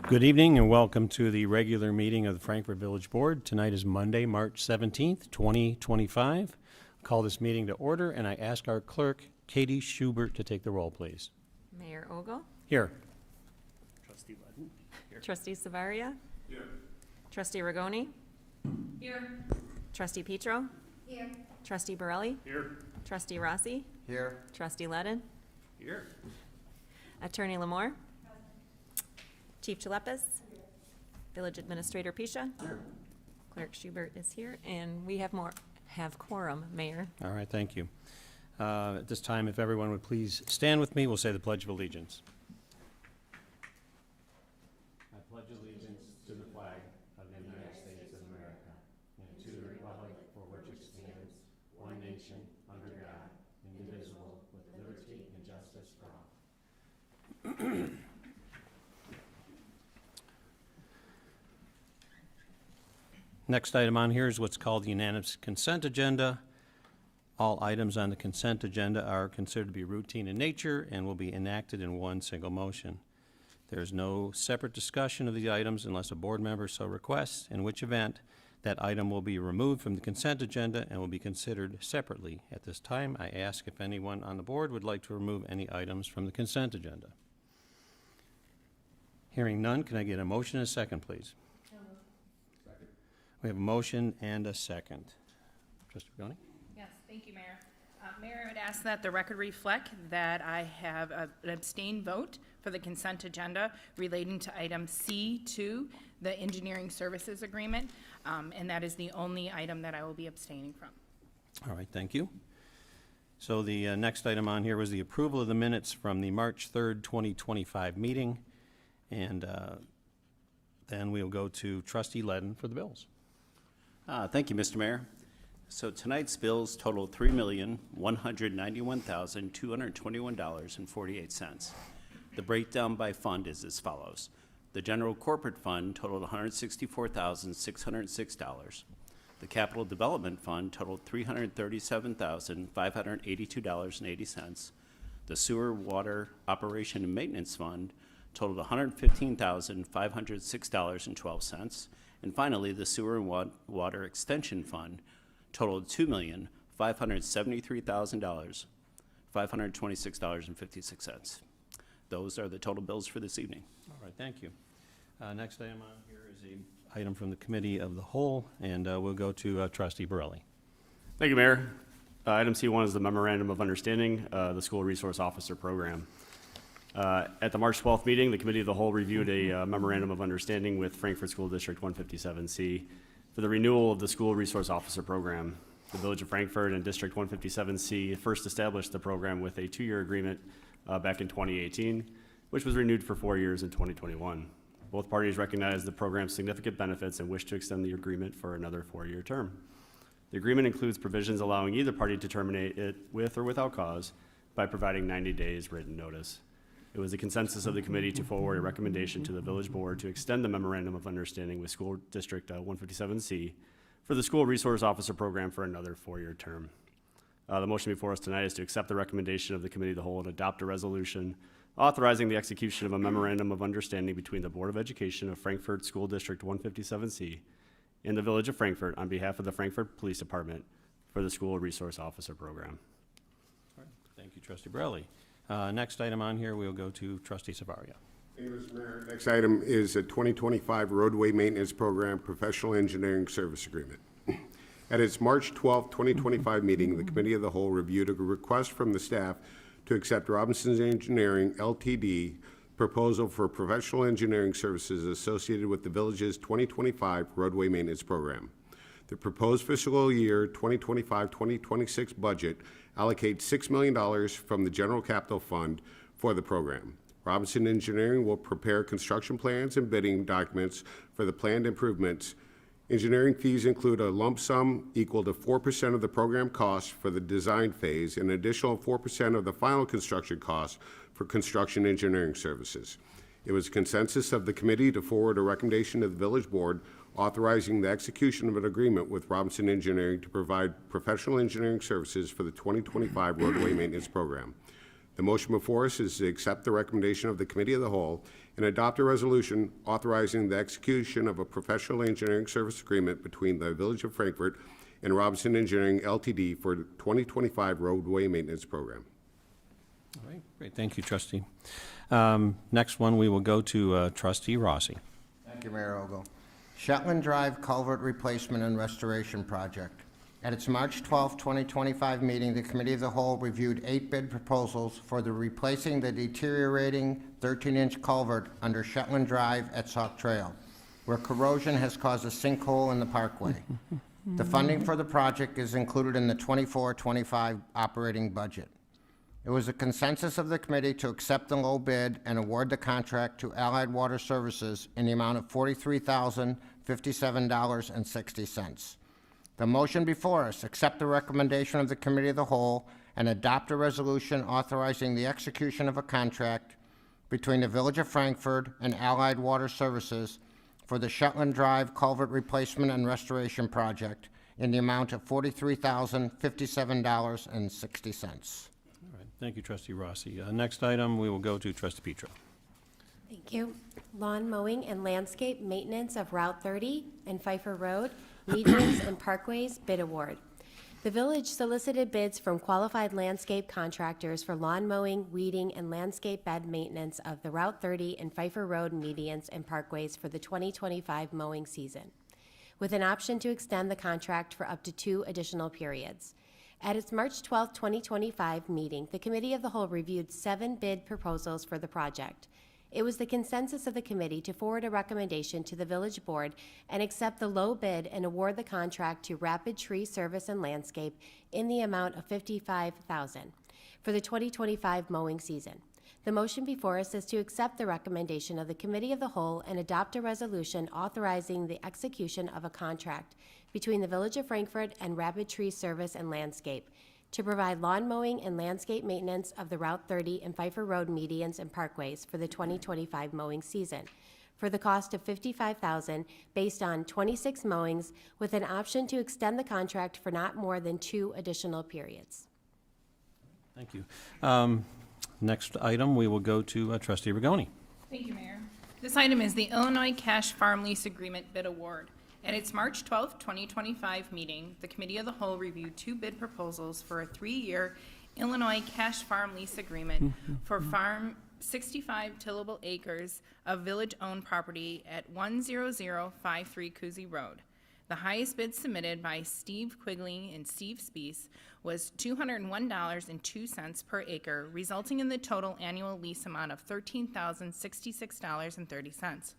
Good evening and welcome to the regular meeting of the Frankfort Village Board. Tonight is Monday, March 17th, 2025. I'll call this meeting to order and I ask our clerk, Katie Schubert, to take the roll, please. Mayor Ogle. Here. Trustee Ledden. Here. Trustee Savaria. Here. Trustee Rigoni. Here. Trustee Petro. Here. Trustee Borelli. Here. Trustee Rossi. Here. Trustee Ledden. Here. Attorney Lamore. Chief Chalepis. Village Administrator Pisha. Here. Clerk Schubert is here, and we have quorum, Mayor. All right, thank you. At this time, if everyone would please stand with me, we'll say the Pledge of Allegiance. I pledge allegiance to the flag of the United States of America and to the republic for which it stands, one nation, under God, indivisible, with liberty and justice for all. Next item on here is what's called the unanimous consent agenda. All items on the consent agenda are considered to be routine in nature and will be enacted in one single motion. There is no separate discussion of the items unless a board member so requests, in which event that item will be removed from the consent agenda and will be considered separately. At this time, I ask if anyone on the board would like to remove any items from the consent agenda. Hearing none, can I get a motion and a second, please? We have a motion and a second. Trustee Rigoni? Yes, thank you, Mayor. Mayor, I would ask that the record reflect that I have an abstained vote for the consent agenda relating to item C2, the engineering services agreement, and that is the only item that I will be abstaining from. All right, thank you. So the next item on here was the approval of the minutes from the March 3rd, 2025 meeting. And then we'll go to Trustee Ledden for the bills. Thank you, Mr. Mayor. So tonight's bills total $3,191,221.48. The breakdown by fund is as follows. The general corporate fund totaled $164,606. The capital development fund totaled $337,582.80. The sewer water operation and maintenance fund totaled $115,506.12. And finally, the sewer and water extension fund totaled $2,573,526.56. Those are the total bills for this evening. All right, thank you. Next item on here is an item from the Committee of the Whole, and we'll go to Trustee Borelli. Thank you, Mayor. Item C1 is the Memorandum of Understanding, the School Resource Officer Program. At the March 12th meeting, the Committee of the Whole reviewed a Memorandum of Understanding with Frankfort School District 157C for the renewal of the School Resource Officer Program. The Village of Frankfort and District 157C first established the program with a 2-year agreement back in 2018, which was renewed for 4 years in 2021. Both parties recognized the program's significant benefits and wish to extend the agreement for another 4-year term. The agreement includes provisions allowing either party to terminate it with or without cause by providing 90 days written notice. It was the consensus of the committee to forward a recommendation to the village board to extend the Memorandum of Understanding with School District 157C for the School Resource Officer Program for another 4-year term. The motion before us tonight is to accept the recommendation of the Committee of the Whole and adopt a resolution authorizing the execution of a Memorandum of Understanding between the Board of Education of Frankfort School District 157C and the Village of Frankfort on behalf of the Frankfort Police Department for the School Resource Officer Program. All right, thank you, Trustee Borelli. Next item on here, we'll go to Trustee Savaria. Thank you, Mr. Mayor. Next item is a 2025 Roadway Maintenance Program Professional Engineering Service Agreement. At its March 12, 2025 meeting, the Committee of the Whole reviewed a request from the staff to accept Robinson's Engineering, Ltd. proposal for professional engineering services associated with the village's 2025 Roadway Maintenance Program. The proposed fiscal year 2025-2026 budget allocates $6 million from the General Capital Fund for the program. Robinson Engineering will prepare construction plans and bidding documents for the planned improvements. Engineering fees include a lump sum equal to 4% of the program cost for the design phase and an additional 4% of the final construction cost for construction engineering services. It was consensus of the committee to forward a recommendation to the village board authorizing the execution of an agreement with Robinson Engineering to provide professional engineering services for the 2025 roadway maintenance program. The motion before us is to accept the recommendation of the Committee of the Whole and adopt a resolution authorizing the execution of a professional engineering service agreement between the Village of Frankfort and Robinson Engineering LTD for the 2025 roadway maintenance program. All right, great, thank you, trustee. Next one, we will go to trustee Rossi. Thank you, Mayor Ogle. Shetland Drive Culvert Replacement and Restoration Project. At its March 12, 2025 meeting, the Committee of the Whole reviewed 8 bid proposals for the replacing the deteriorating 13-inch culvert under Shetland Drive at Sauk Trail, where corrosion has caused a sinkhole in the parkway. The funding for the project is included in the 24-25 operating budget. It was a consensus of the committee to accept the low bid and award the contract to Allied Water Services in the amount of $43,057.60. The motion before us, accept the recommendation of the Committee of the Whole and adopt a resolution authorizing the execution of a contract between the Village of Frankfort and Allied Water Services for the Shetland Drive Culvert Replacement and Restoration Project in the amount of $43,057.60. All right, thank you, trustee Rossi. Next item, we will go to trustee Petro. Thank you. Lawn mowing and landscape maintenance of Route 30 and Pfeiffer Road, medians and parkways bid award. The village solicited bids from qualified landscape contractors for lawn mowing, weeding, and landscape bed maintenance of the Route 30 and Pfeiffer Road medians and parkways for the 2025 mowing season, with an option to extend the contract for up to 2 additional periods. At its March 12, 2025 meeting, the Committee of the Whole reviewed 7 bid proposals for the project. It was the consensus of the committee to forward a recommendation to the village board and accept the low bid and award the contract to Rapid Tree Service and Landscape in the amount of $55,000 for the 2025 mowing season. The motion before us is to accept the recommendation of the Committee of the Whole and adopt a resolution authorizing the execution of a contract between the Village of Frankfort and Rapid Tree Service and Landscape to provide lawn mowing and landscape maintenance of the Route 30 and Pfeiffer Road medians and parkways for the 2025 mowing season for the cost of $55,000 based on 26 mowings with an option to extend the contract for not more than 2 additional periods. Thank you. Next item, we will go to trustee Rigoni. Thank you, Mayor. This item is the Illinois Cash Farm Lease Agreement Bid Award. At its March 12, 2025 meeting, the Committee of the Whole reviewed 2 bid proposals for a 3-year Illinois Cash Farm Lease Agreement for farm 65 tillable acres of village-owned property at 10053 Cousy Road. The highest bid submitted by Steve Quigley and Steve Spees was $201.02 per acre, resulting in the total annual lease amount of $13,066.30.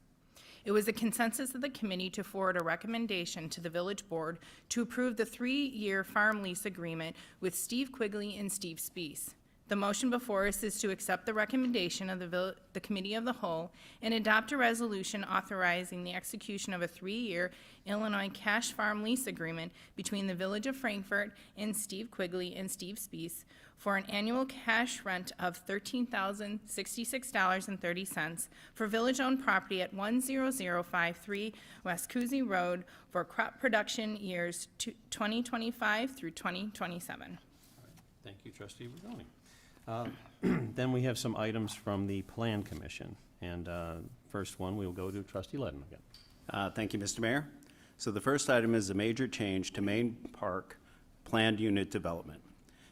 It was the consensus of the committee to forward a recommendation to the village board to approve the 3-year farm lease agreement with Steve Quigley and Steve Spees. The motion before us is to accept the recommendation of the Committee of the Whole and adopt a resolution authorizing the execution of a 3-year Illinois cash farm lease agreement between the Village of Frankfort and Steve Quigley and Steve Spees for an annual cash rent of $13,066.30 for village-owned property at 10053 West Cousy Road for crop production years 2025 through 2027. Thank you, trustee Rigoni. Then we have some items from the Plan Commission. And first one, we will go to trustee Ledden again. Thank you, Mr. Mayor. So the first item is a major change to Main Park planned unit development.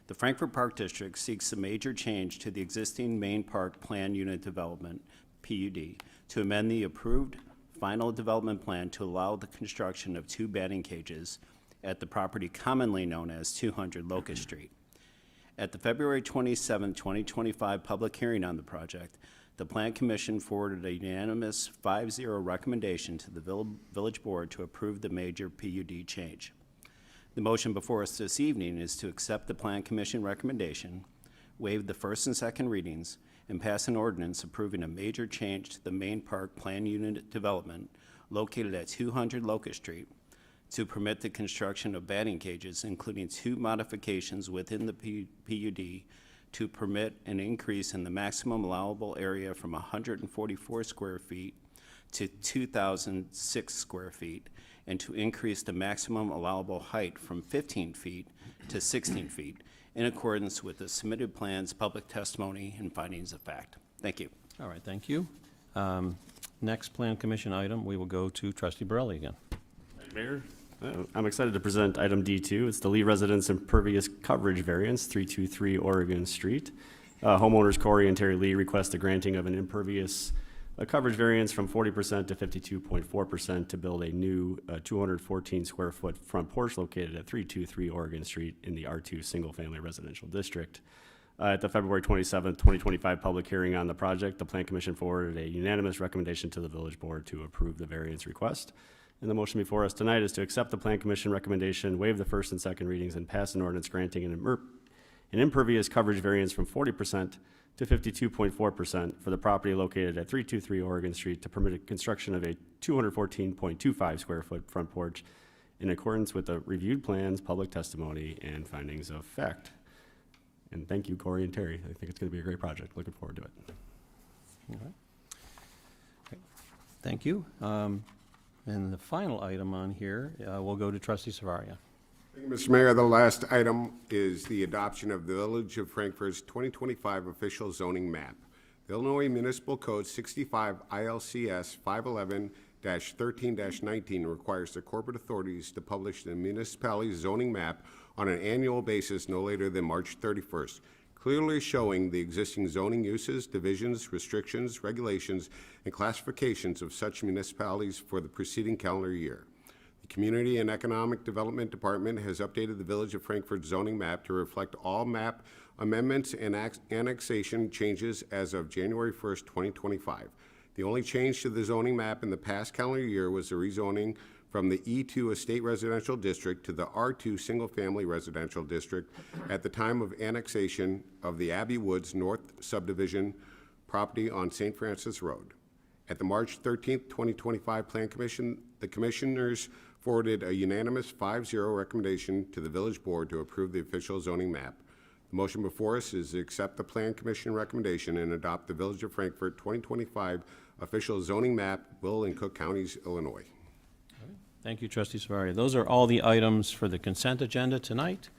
The Frankfort Park District seeks a major change to the existing Main Park planned unit development, PUD, to amend the approved final development plan to allow the construction of 2 batting cages at the property commonly known as 200 Locust Street. At the February 27, 2025 public hearing on the project, the Plan Commission forwarded a unanimous 5-0 recommendation to the Village Board to approve the major PUD change. The motion before us this evening is to accept the Plan Commission recommendation, waive the first and second readings, and pass an ordinance approving a major change to the Main Park Plan Unit development located at 200 Locust Street to permit the construction of batting cages, including 2 modifications within the PUD to permit an increase in the maximum allowable area from 144 square feet to 2,006 square feet, and to increase the maximum allowable height from 15 feet to 16 feet, in accordance with the submitted plans, public testimony, and findings of fact. Thank you. All right, thank you. Next Plan Commission item, we will go to trustee Borelli again. Mayor, I'm excited to present item D2. It's the Lee Residence Impervious Coverage Variance, 323 Oregon Street. Homeowners Corey and Terry Lee request the granting of an impervious coverage variance from 40% to 52.4% to build a new 214 square foot front porch located at 323 Oregon Street in the R2 Single Family Residential District. At the February 27, 2025 public hearing on the project, the Plan Commission forwarded a unanimous recommendation to the Village Board to approve the variance request. And the motion before us tonight is to accept the Plan Commission recommendation, waive the first and second readings, and pass an ordinance granting an impervious coverage variance from 40% to 52.4% for the property located at 323 Oregon Street to permit a construction of a 214.25 square foot front porch in accordance with the reviewed plans, public testimony, and findings of fact. And thank you, Corey and Terry. I think it's going to be a great project. Looking forward to it. All right. Okay. Thank you. And the final item on here, we'll go to trustee Savaria. Thank you, Mr. Mayor. The last item is the adoption of the Village of Frankfort's 2025 official zoning map. The Illinois Municipal Code 65 ILCS 511-13-19 requires the corporate authorities to publish the municipality's zoning map on an annual basis no later than March 31st, clearly showing the existing zoning uses, divisions, restrictions, regulations, and classifications of such municipalities for the preceding calendar year. The Community and Economic Development Department has updated the Village of Frankfort zoning map to reflect all map amendments and annexation changes as of January 1st, 2025. The only change to the zoning map in the past calendar year was the rezoning from the E2 Estate Residential District to the R2 Single Family Residential District at the time of annexation of the Abbey Woods North Subdivision property on St. Francis Road. At the March 13th, 2025 Plan Commission, the Commissioners forwarded a unanimous 5-0 recommendation to the Village Board to approve the official zoning map. The motion before us is to accept the Plan Commission recommendation and adopt the Village of Frankfort 2025 official zoning map, Will and Cook Counties, Illinois. Thank you, trustee Savaria. Those are all the items for the consent agenda tonight,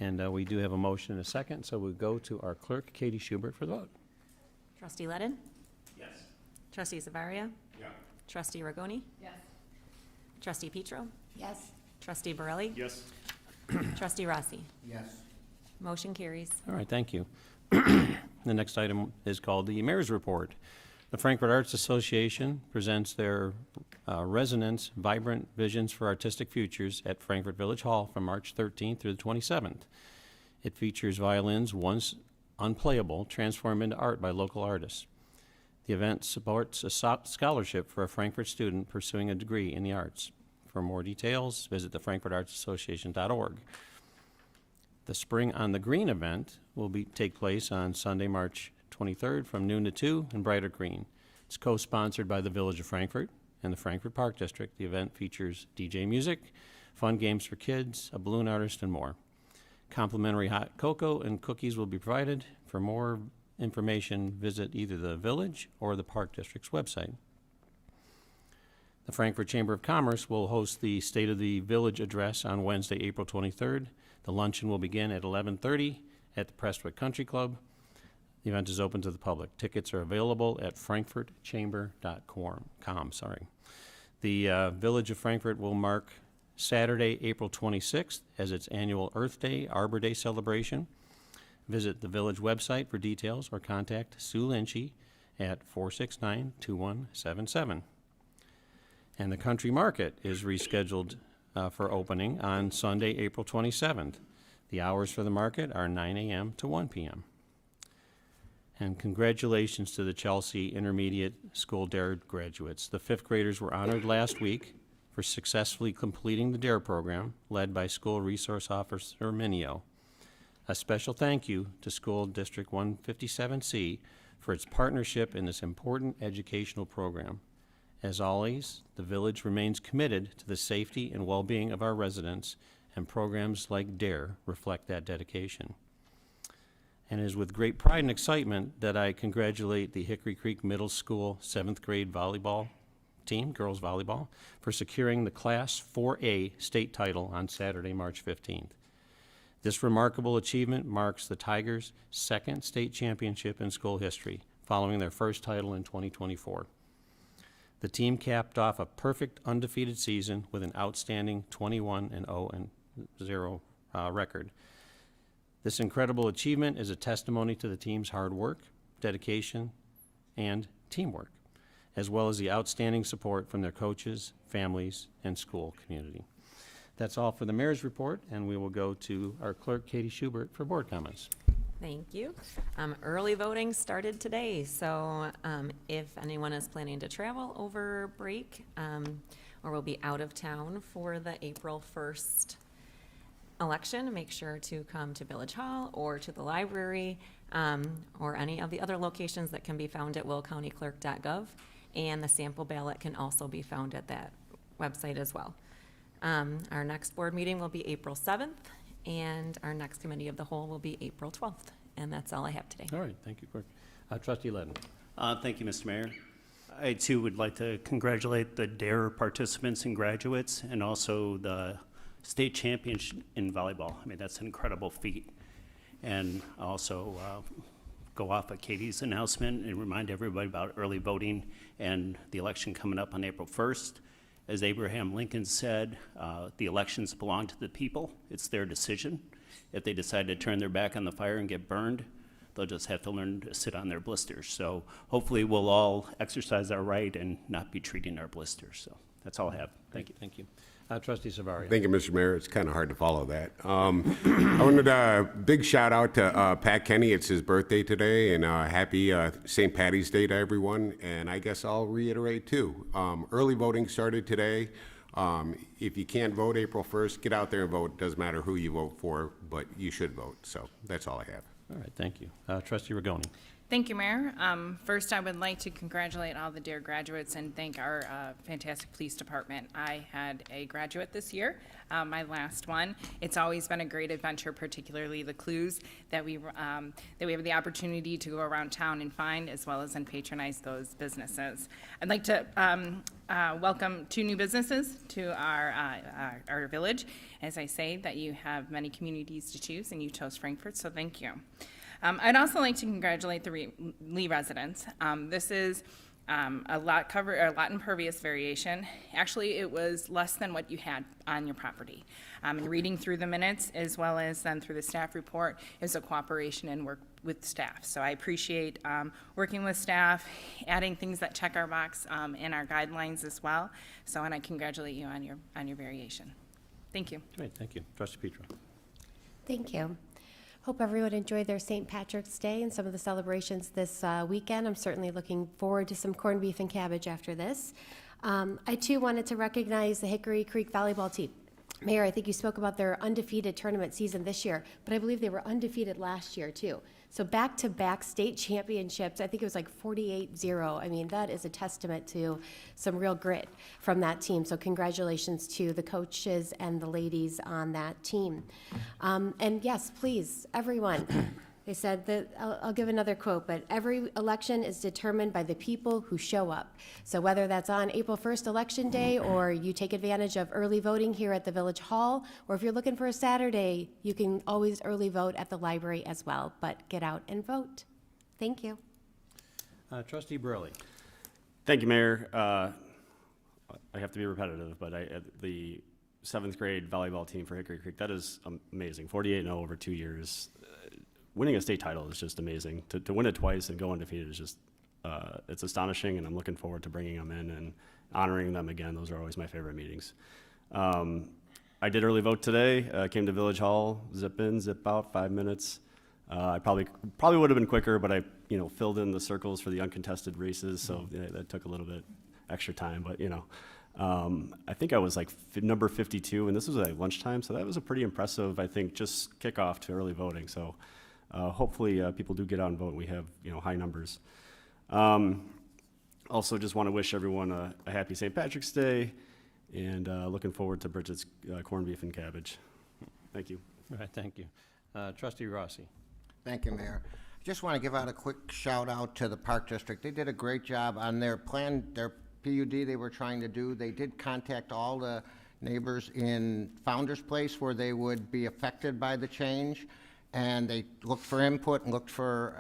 and we do have a motion and a second, so we'll go to our clerk, Katie Schubert, for the vote. Trustee Ledden? Yes. Trustee Zavaria? Yeah. Trustee Ragoni? Yes. Trustee Petro? Yes. Trustee Borelli? Yes. Trustee Rossi? Yes. Motion carries. All right, thank you. The next item is called the Mayor's Report. The Frankfort Arts Association presents their Resonance Vibrant Visions for Artistic Futures at Frankfort Village Hall from March 13th through the 27th. It features violins once unplayable transformed into art by local artists. The event supports a scholarship for a Frankfort student pursuing a degree in the arts. For more details, visit thefrankfortartsassociation.org. The Spring on the Green event will take place on Sunday, March 23rd from noon to 2 in Brighter Green. It's co-sponsored by the Village of Frankfort and the Frankfort Park District. The event features DJ music, fun games for kids, a balloon artist, and more. Complimentary hot cocoa and cookies will be provided. For more information, visit either the Village or the Park District's website. The Frankfort Chamber of Commerce will host the State of the Village address on Wednesday, April 23rd. The luncheon will begin at 11:30 at the Prestwick Country Club. The event is open to the public. Tickets are available at frankfortchamber.com. The Village of Frankfort will mark Saturday, April 26th as its annual Earth Day, Arbor Day celebration. Visit the Village website for details or contact Sue Lynchy at 469-2177. And the Country Market is rescheduled for opening on Sunday, April 27th. The hours for the market are 9 a.m. to 1 p.m. And congratulations to the Chelsea Intermediate School DARE graduates. The fifth graders were honored last week for successfully completing the DARE program, led by School Resource Officer Minio. A special thank you to School District 157C for its partnership in this important educational program. As always, the Village remains committed to the safety and well-being of our residents, and programs like DARE reflect that dedication. And it is with great pride and excitement that I congratulate the Hickory Creek Middle School 7th grade volleyball team, girls volleyball, for securing the Class 4A state title on Saturday, March 15th. This remarkable achievement marks the Tigers' second state championship in school history, following their first title in 2024. The team capped off a perfect undefeated season with an outstanding 21-0 record. This incredible achievement is a testimony to the team's hard work, dedication, and teamwork, as well as the outstanding support from their coaches, families, and school community. That's all for the mayor's report, and we will go to our clerk, Katie Schubert, for board comments. Thank you. Early voting started today, so if anyone is planning to travel over break or will be out of town for the April 1st election, make sure to come to Village Hall or to the library or any of the other locations that can be found at willcountyclerk.gov, and the sample ballot can also be found at that website as well. Our next board meeting will be April 7th, and our next committee of the whole will be April 12th. And that's all I have today. All right, thank you, clerk. Trustee Ledden. Thank you, Mr. Mayor. I, too, would like to congratulate the DARE participants and graduates, and also the state championship in volleyball. I mean, that's an incredible feat. And also go off of Katie's announcement and remind everybody about early voting and the election coming up on April 1st. As Abraham Lincoln said, the elections belong to the people. It's their decision. If they decide to turn their back on the fire and get burned, they'll just have to learn to sit on their blisters. So hopefully we'll all exercise our right and not be treating our blisters. So that's all I have. Thank you. Thank you. Trustee Savaria. Thank you, Mr. Mayor. It's kind of hard to follow that. I wanted a big shout out to Pat Kenny. It's his birthday today, and happy St. Patty's Day to everyone. And I guess I'll reiterate too. Early voting started today. If you can't vote April 1st, get out there and vote. It doesn't matter who you vote for, but you should vote. So that's all I have. All right, thank you. Trustee Rigoni. Thank you, Mayor. First, I would like to congratulate all the DARE graduates and thank our fantastic police department. I had a graduate this year, my last one. It's always been a great adventure, particularly the clues that we have the opportunity to go around town and find, as well as and patronize those businesses. I'd like to welcome 2 new businesses to our village. As I say, that you have many communities to choose, and you chose Frankfort, so thank you. I'd also like to congratulate the Lee residents. This is a lot impervious variation. Actually, it was less than what you had on your property. And reading through the minutes, as well as then through the staff report, is a cooperation and work with staff. So I appreciate working with staff, adding things that check our box in our guidelines as well. So, and I congratulate you on your variation. Thank you. Great, thank you. Trustee Petro. Thank you. Hope everyone enjoyed their St. Patrick's Day and some of the celebrations this weekend. I'm certainly looking forward to some corned beef and cabbage after this. I too wanted to recognize the Hickory Creek volleyball team. Mayor, I think you spoke about their undefeated tournament season this year, but I believe they were undefeated last year too. So back-to-back state championships, I think it was like 48-0. I mean, that is a testament to some real grit from that team. So congratulations to the coaches and the ladies on that team. And yes, please, everyone. They said that, I'll give another quote, but every election is determined by the people who show up. So whether that's on April 1st election day, or you take advantage of early voting here at the Village Hall, or if you're looking for a Saturday, you can always early vote at the library as well. But get out and vote. Thank you. Trustee Burley. Thank you, Mayor. I have to be repetitive, but the 7th grade volleyball team for Hickory Creek, that is amazing. 48-0 over 2 years. Winning a state title is just amazing. To win it twice and go undefeated is just, it's astonishing, and I'm looking forward to bringing them in and honoring them again. Those are always my favorite meetings. I did early vote today. Came to Village Hall, zip in, zip out, 5 minutes. I probably would have been quicker, but I filled in the circles for the uncontested races, so that took a little bit extra time. But I think I was like number 52, and this was at lunchtime, so that was a pretty impressive, I think, just kickoff to early voting. So. Hopefully people do get out and vote. We have high numbers. Also, just want to wish everyone a happy St. Patrick's Day, and looking forward to Bridget's corned beef and cabbage. Thank you. All right, thank you. Trustee Rossi. Thank you, Mayor. I just want to give out a quick shout out to the Park District. They did a great job on their plan, their PUD they were trying to do. They did contact all the neighbors in Founder's Place where they would be affected by the change, and they looked for input and looked for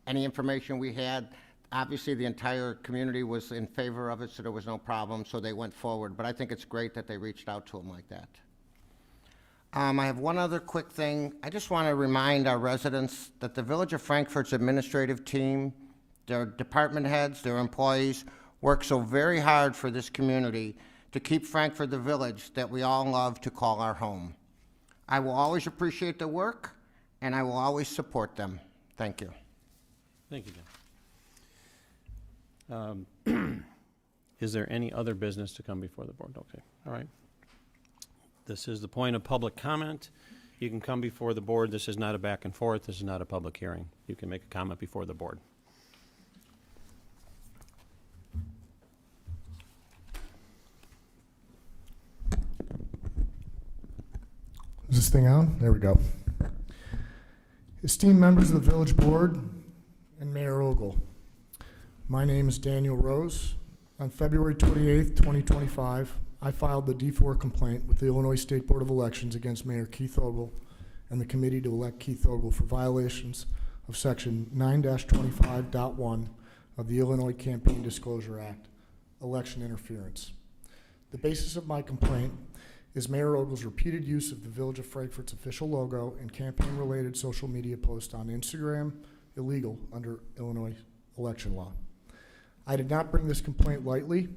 any information we had. Obviously, the entire community was in favor of it, so there was no problem, so they went forward. But I think it's great that they reached out to them like that. I have one other quick thing. I just want to remind our residents that the Village of Frankfort's administrative team, their department heads, their employees, work so very hard for this community to keep Frankfort the village that we all love to call our home. I will always appreciate the work, and I will always support them. Thank you. Thank you, John. Is there any other business to come before the board? Okay, all right. This is the point of public comment. You can come before the board. This is not a back and forth. This is not a public hearing. You can make a comment before the board. Is this thing on? There we go. Esteemed members of the village board and Mayor Ogle, my name is Daniel Rose. On February 28th, 2025, I filed the D4 complaint with the Illinois State Board of Elections against Mayor Keith Ogle and the committee to elect Keith Ogle for violations of Section 9-25.1 of the Illinois Campaign Disclosure Act, election interference. The basis of my complaint is Mayor Ogle's repeated use of the Village of Frankfort's official logo and campaign-related social media posts on Instagram, illegal under Illinois election law. I did not bring this complaint lightly.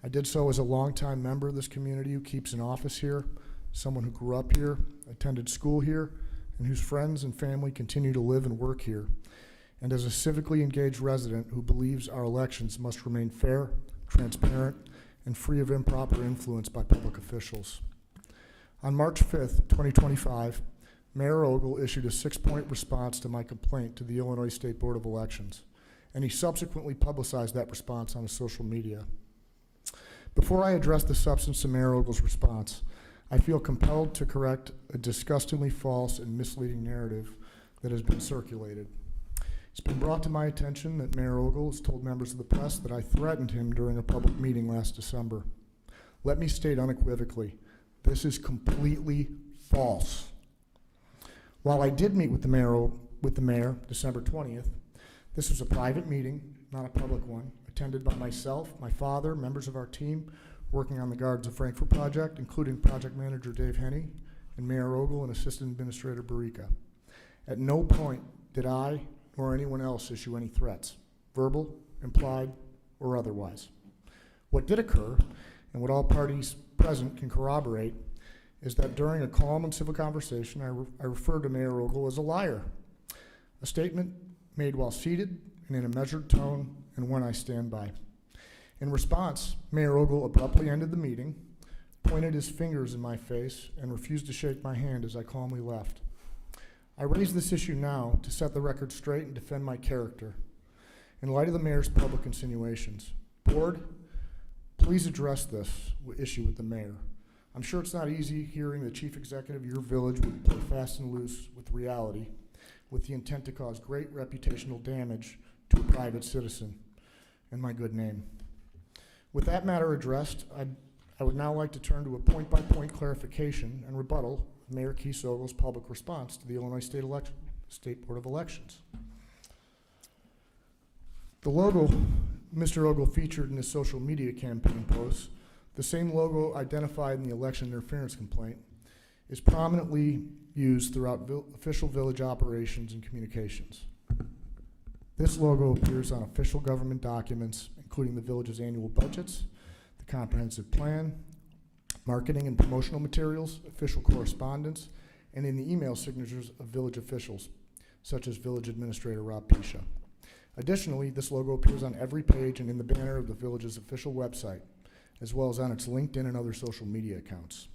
I did so as a longtime member of this community who keeps an office here, someone who grew up here, attended school here, and whose friends and family continue to live and work here, and as a civically engaged resident who believes our elections must remain fair, transparent, and free of improper influence by public officials. On March 5th, 2025, Mayor Ogle issued a 6-point response to my complaint to the Illinois State Board of Elections, and he subsequently publicized that response on his social media. Before I address the substance of Mayor Ogle's response, I feel compelled to correct a disgustingly false and misleading narrative that has been circulated. It's been brought to my attention that Mayor Ogle has told members of the press that I threatened him during a public meeting last December. Let me state unequivocally, this is completely false. While I did meet with the mayor December 20th, this was a private meeting, not a public one, attended by myself, my father, members of our team working on the Gardens of Frankfort project, including project manager Dave Henney, and Mayor Ogle and Assistant Administrator Barika. At no point did I or anyone else issue any threats, verbal, implied, or otherwise. What did occur, and what all parties present can corroborate, is that during a calm and civil conversation, I referred to Mayor Ogle as a liar, a statement made while seated and in a measured tone, and one I stand by. In response, Mayor Ogle abruptly ended the meeting, pointed his fingers in my face, and refused to shake my hand as I calmly left. I raise this issue now to set the record straight and defend my character. In light of the mayor's public insinuations, board, please address this issue with the mayor. I'm sure it's not easy hearing the chief executive of your village would play fast and loose with reality, with the intent to cause great reputational damage to a private citizen and my good name. With that matter addressed, I would now like to turn to a point-by-point clarification and rebuttal of Mayor Keith Ogle's public response to the Illinois State Board of Elections. The logo Mr. Ogle featured in his social media campaign posts, the same logo identified in the election interference complaint, is prominently used throughout official village operations and communications. This logo appears on official government documents, including the village's annual budgets, the comprehensive plan, marketing and promotional materials, official correspondence, and in the email signatures of village officials, such as Village Administrator Rob Pisha. Additionally, this logo appears on every page and in the banner of the village's official website, as well as on its LinkedIn and other social media accounts.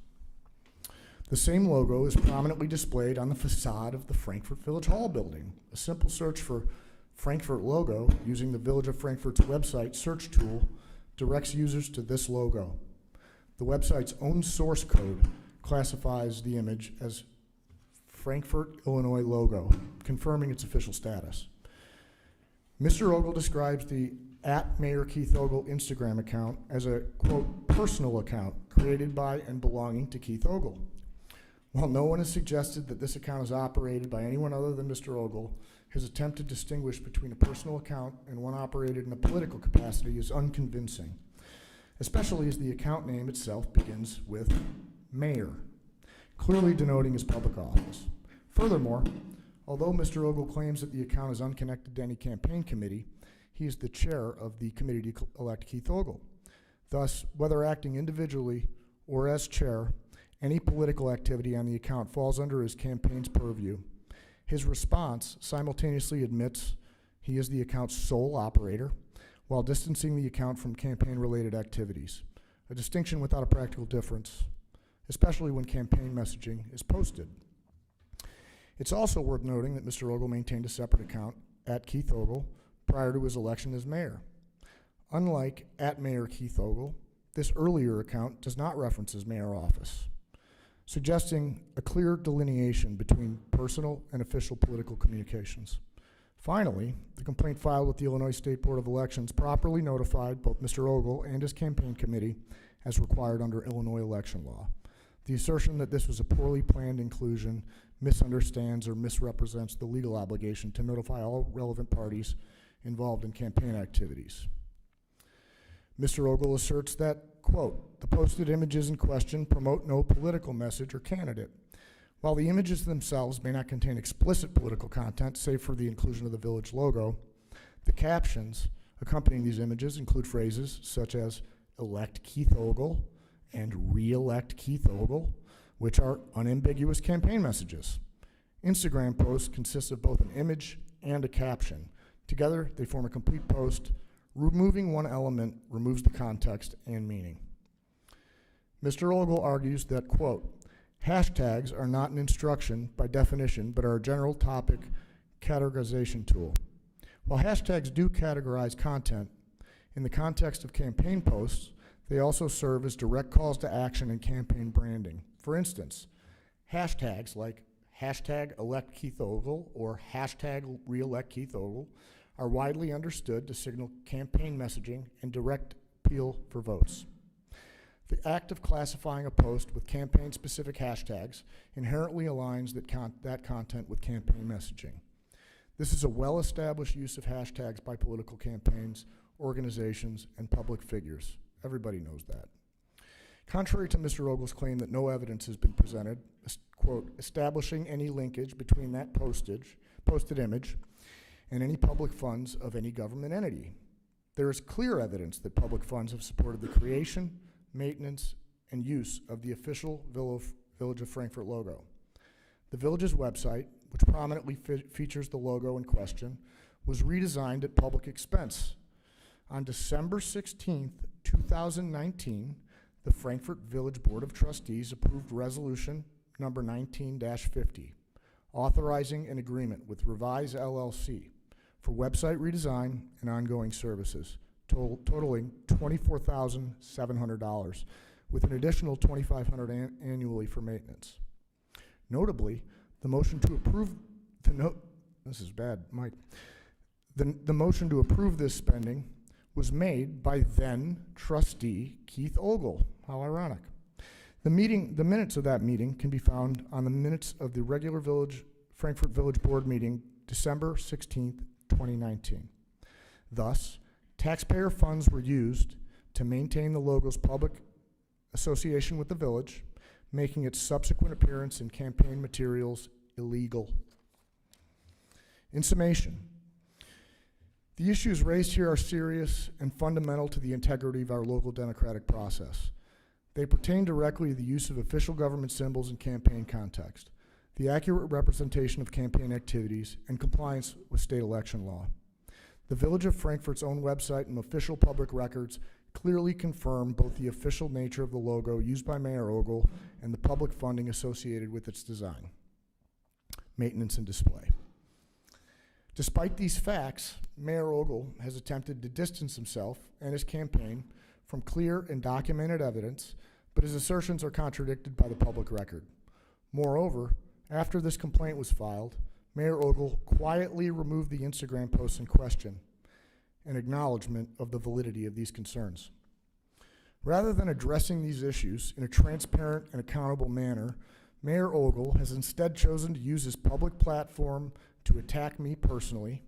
The same logo is prominently displayed on the facade of the Frankfort Village Hall building. A simple search for Frankfort logo using the Village of Frankfort's website search tool directs users to this logo. The website's own source code classifies the image as Frankfort, Illinois logo, confirming its official status. Mr. Ogle describes the @Mayor Keith Ogle Instagram account as a, quote, personal account created by and belonging to Keith Ogle. While no one has suggested that this account is operated by anyone other than Mr. Ogle, his attempt to distinguish between a personal account and one operated in a political capacity is unconvincing, especially as the account name itself begins with mayor, clearly denoting his public office. Furthermore, although Mr. Ogle claims that the account is unconnected to any campaign committee, he is the chair of the committee to elect Keith Ogle. Thus, whether acting individually or as chair, any political activity on the account falls under his campaign's purview. His response simultaneously admits he is the account's sole operator while distancing the account from campaign-related activities, a distinction without a practical difference, especially when campaign messaging is posted. It's also worth noting that Mr. Ogle maintained a separate account @Keith Ogle prior to his election as mayor. Unlike @Mayor Keith Ogle, this earlier account does not reference his mayor office, suggesting a clear delineation between personal and official political communications. Finally, the complaint filed with the Illinois State Board of Elections properly notified both Mr. Ogle and his campaign committee as required under Illinois election law. The assertion that this was a poorly planned inclusion misunderstands or misrepresents the legal obligation to notify all relevant parties involved in campaign activities. Mr. Ogle asserts that, quote, the posted images in question promote no political message or candidate. While the images themselves may not contain explicit political content, save for the inclusion of the village logo, the captions accompanying these images include phrases such as elect Keith Ogle and re-elect Keith Ogle, which are unambiguous campaign messages. Instagram posts consist of both an image and a caption. Together, they form a complete post. Removing one element removes the context and meaning. Mr. Ogle argues that, quote, hashtags are not an instruction by definition, but are a general topic categorization tool. While hashtags do categorize content, in the context of campaign posts, they also serve as direct calls to action and campaign branding. For instance, hashtags like hashtag elect Keith Ogle or hashtag re-elect Keith Ogle are widely understood to signal campaign messaging and direct appeal for votes. The act of classifying a post with campaign-specific hashtags inherently aligns that content with campaign messaging. This is a well-established use of hashtags by political campaigns, organizations, and public figures. Everybody knows that. Contrary to Mr. Ogle's claim that no evidence has been presented, quote, establishing any linkage between that posted image and any public funds of any government entity. There is clear evidence that public funds have supported the creation, maintenance, and use of the official Village of Frankfort logo. The village's website, which prominently features the logo in question, was redesigned at public expense. On December 16th, 2019, the Frankfort Village Board of Trustees approved resolution number 19-50, authorizing an agreement with Revise LLC for website redesign and ongoing services, totaling $24,700, with an additional $2,500 annually for maintenance. Notably, the motion to approve this is bad, Mike. The motion to approve this spending was made by then trustee Keith Ogle. How ironic. The minutes of that meeting can be found on the minutes of the regular Frankfort Village Board meeting, December 16th, 2019. Thus, taxpayer funds were used to maintain the logo's public association with the village, making its subsequent appearance in campaign materials illegal. In summation, the issues raised here are serious and fundamental to the integrity of our local democratic process. They pertain directly to the use of official government symbols in campaign context, the accurate representation of campaign activities, and compliance with state election law. The Village of Frankfort's own website and official public records clearly confirm both the official nature of the logo used by Mayor Ogle and the public funding associated with its design, maintenance, and display. Despite these facts, Mayor Ogle has attempted to distance himself and his campaign from clear and documented evidence, but his assertions are contradicted by the public record. Moreover, after this complaint was filed, Mayor Ogle quietly removed the Instagram posts in question and acknowledgement of the validity of these concerns. Rather than addressing these issues in a transparent and accountable manner, Mayor Ogle has instead chosen to use his public platform to attack me personally,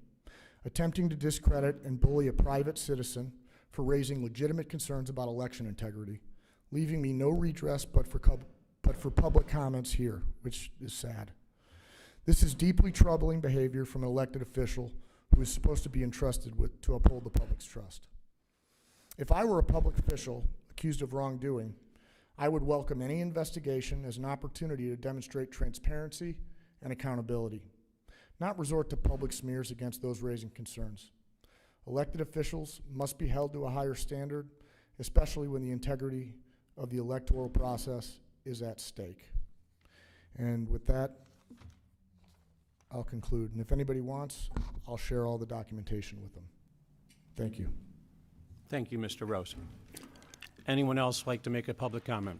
attempting to discredit and bully a private citizen for raising legitimate concerns about election integrity, leaving me no redress but for public comments here, which is sad. This is deeply troubling behavior from an elected official who is supposed to be entrusted to uphold the public's trust. If I were a public official accused of wrongdoing, I would welcome any investigation as an opportunity to demonstrate transparency and accountability, not resort to public smears against those raising concerns. Elected officials must be held to a higher standard, especially when the integrity of the electoral process is at stake. And with that, I'll conclude. And if anybody wants, I'll share all the documentation with them. Thank you. Thank you, Mr. Rose. Anyone else like to make a public comment?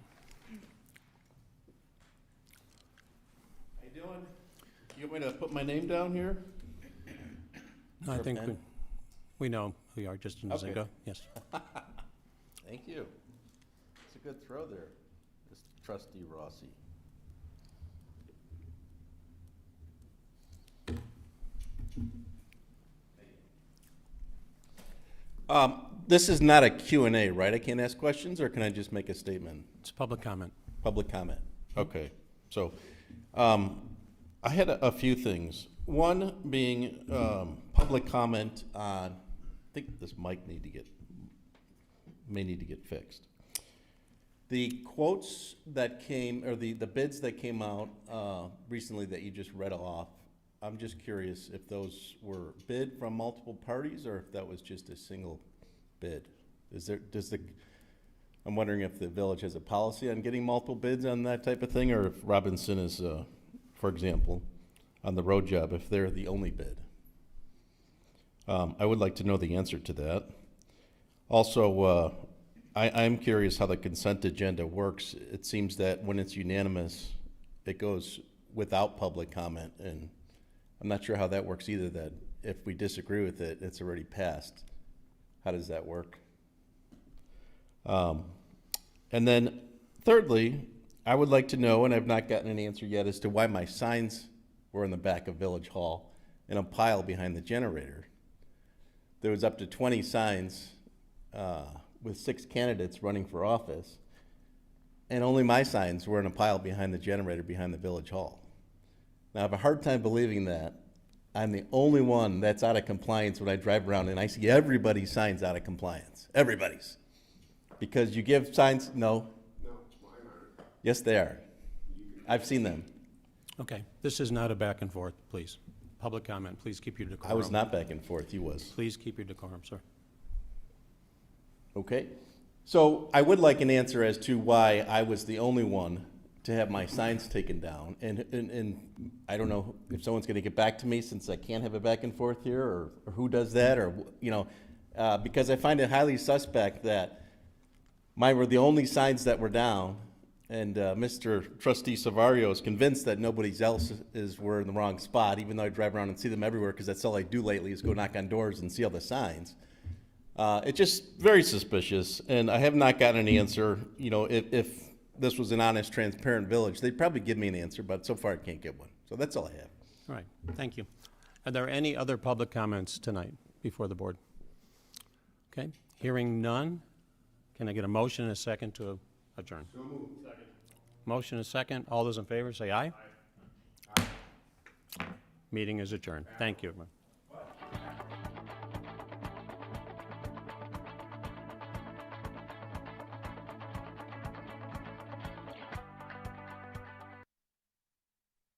How you doing? You want me to put my name down here? I Or think pen? we know who you are, just a second Okay. ago. Yes. Thank you. It's a good throw there, this trustee Rossi. This is not a Q&A, right? I can't ask questions, or can I just make a statement? It's public comment. Public comment. Okay. So, I had a few things. One being, public comment on, I think this mic may need to get fixed. The quotes that came, or the bids that came out, recently that you just read off, I'm just curious if those were bid from multiple parties, or if that was just a single bid. I'm wondering if the village has a policy on getting multiple bids on that type of thing, or if Robinson is, for example, on the road job, if they're the only bid. I would like to know the answer to that. Also, I'm curious how the consent agenda works. It seems that when it's unanimous, it goes without public comment, and I'm not sure how that works either, that if we disagree with it, it's already passed. How does that work? And then thirdly, I would like to know, and I've not gotten an answer yet, as to why my signs were in the back of Village Hall in a pile behind the generator. There was up to 20 signs with 6 candidates running for office, and only my signs were in a pile behind the generator behind the Village Hall. Now, I have a hard time believing that I'm the only one that's out of compliance when I drive around and I see everybody's signs out of compliance. Everybody's. Because you give signs, no? No, mine aren't. Yes, they are. I've seen them. Okay, this is not a back and forth, please. Public comment, please keep your decorum. I was not back and forth, you was. Please keep your decorum, sir. Okay. So I would like an answer as to why I was the only one to have my signs taken down. And I don't know if someone's going to get back to me, since I can't have a back and forth here, or who does that, or, you know, because I find it highly suspect that mine were the only signs that were down, and Mr. Trustee Savario is convinced that nobody else were in the wrong spot, even though I drive around and see them everywhere, because that's all I do lately is go knock on doors and see all the signs. It's just very suspicious, and I have not gotten an answer. You know, if this was an honest, transparent village, they'd probably give me an answer, but so far I can't get one. So that's all I have. All right, thank you. Are there any other public comments tonight before the board? Okay, hearing none, can I get a motion and a second to adjourn? So moved. Second. Motion and a second. All those in favor say aye. Aye. Meeting is adjourned. Thank you, everyone.